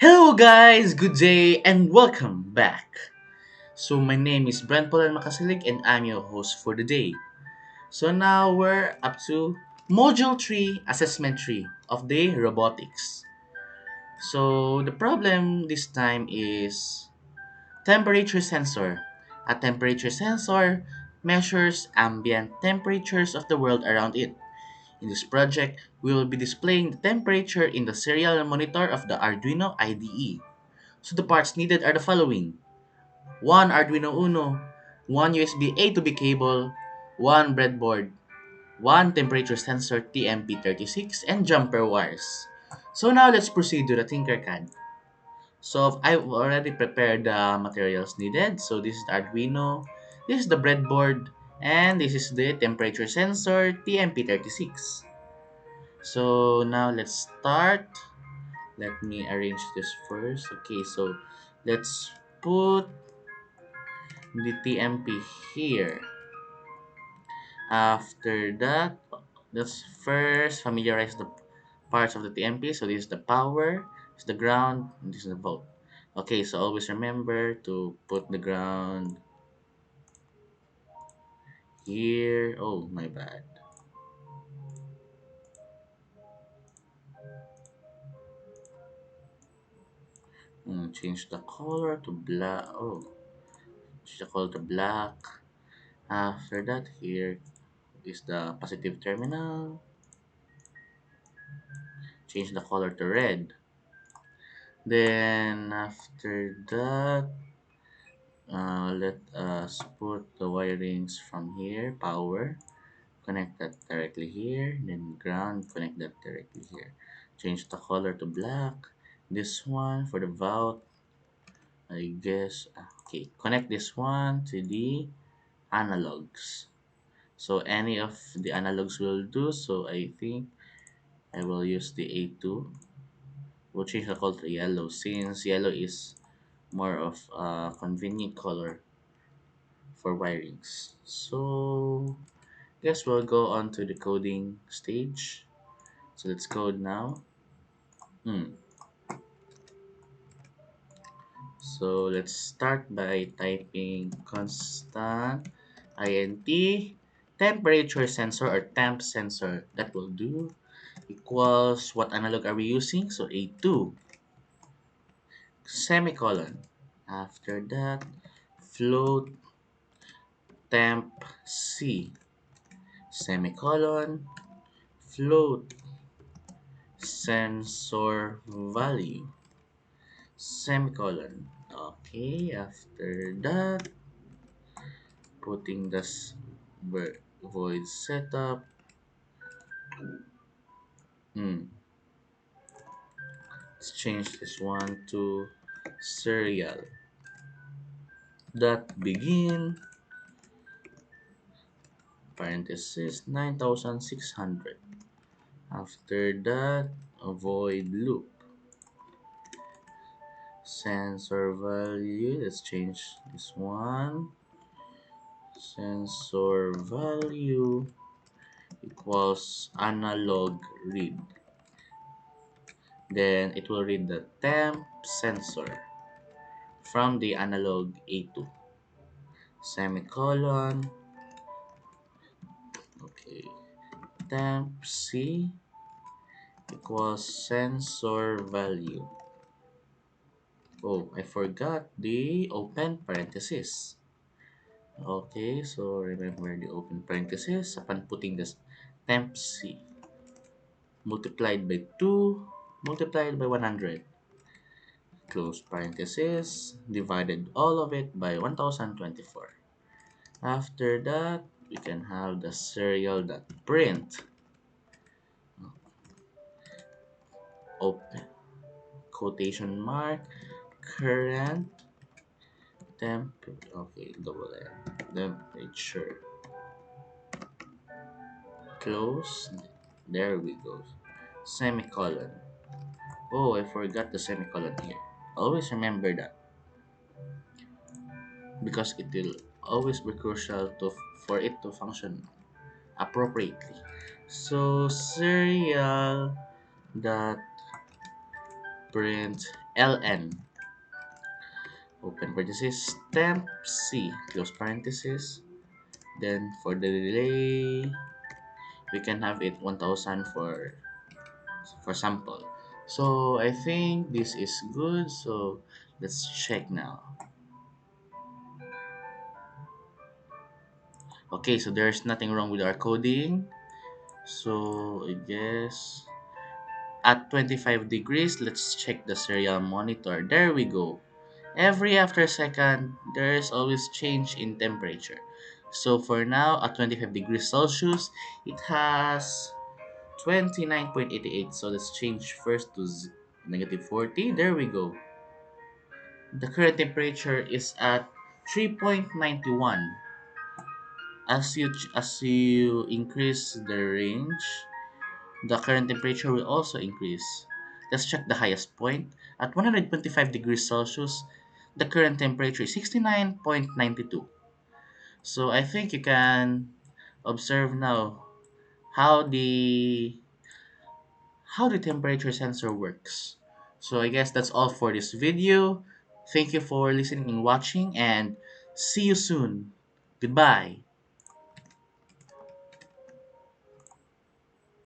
Hello guys, good day and welcome back. So my name is Brent Paul Macasilhig and I'm your host for the day. So now we're up to Module 3, Assessment 3 of the Robotics. So the problem this time is temperature sensor. A temperature sensor measures ambient temperatures of the world around it. In this project, we will be displaying the temperature in the serial monitor of the Arduino IDE. So the parts needed are the following: one Arduino Uno, one USB A to B cable, one breadboard, one temperature sensor TMP36, and jumper wires. So now let's proceed to the Tinkercad. So I've already prepared the materials needed. So this is the Arduino, this is the breadboard, and this is the temperature sensor TMP36. So now let's start. Let me arrange this first. Okay, so let's put the TMP here. After that, let's first familiarize the parts of the TMP. So this is the power, this is the ground, and this is the volt. Okay, so always remember to put the ground here. Oh, my bad. Change the color to black. Oh, change the color to black. After that, here is the positive terminal. Change the color to red. Then after that, let us put the wirings from here. Power, connect that directly here. Then ground, connect that directly here. Change the color to black. This one for the valve, I guess. Okay, connect this one to the analogs. So any of the analogs will do. So I think I will use the A2. We'll change the color to yellow since yellow is more of a convenient color for wirings. So guess we'll go on to the coding stage. So let's code now. Hmm. So let's start by typing constant int temperature sensor or temp sensor, that will do, equals what analog are we using? So A2 semicolon. After that, float temp c semicolon, float sensor value semicolon. Okay, after that, putting this void setup. Let's change this one to serial dot begin parenthesis 9600. After that, a void loop sensor value. Let's change this one. Sensor value equals analog read. Then it will read the temp sensor from the analog A2 semicolon. Okay, temp C equals sensor value. Oh, I forgot the open parenthesis. Okay, so remember the open parenthesis upon putting this temp C multiplied by 2 multiplied by 100, close parenthesis, divided all of it by 1024. After that, we can have the serial.print open quotation mark current temp, okay, double N, temperature, close, there we go, semicolon. Oh, I forgot the semicolon here. Always remember that because it will always be crucial for it to function appropriately. So serial dot print ln, open parenthesis, temp c, close parenthesis. Then for the delay, we can have it 1000 for sample. So I think this is good. So let's check now. Okay, so there's nothing wrong with our coding. So I guess at 25 degrees, let's check the serial monitor. There we go. Every after second, there is always change in temperature. So for now, at 25 degrees Celsius, it has 29.88. So let's change first to negative 40. There we go. The current temperature is at 3.91. As you increase the range, the current temperature will also increase. Let's check the highest point. At 125 degrees Celsius, the current temperature is 69.92. So I think you can observe now how the temperature sensor works. So I guess that's all for this video. Thank you for listening and watching, and see you soon. Goodbye.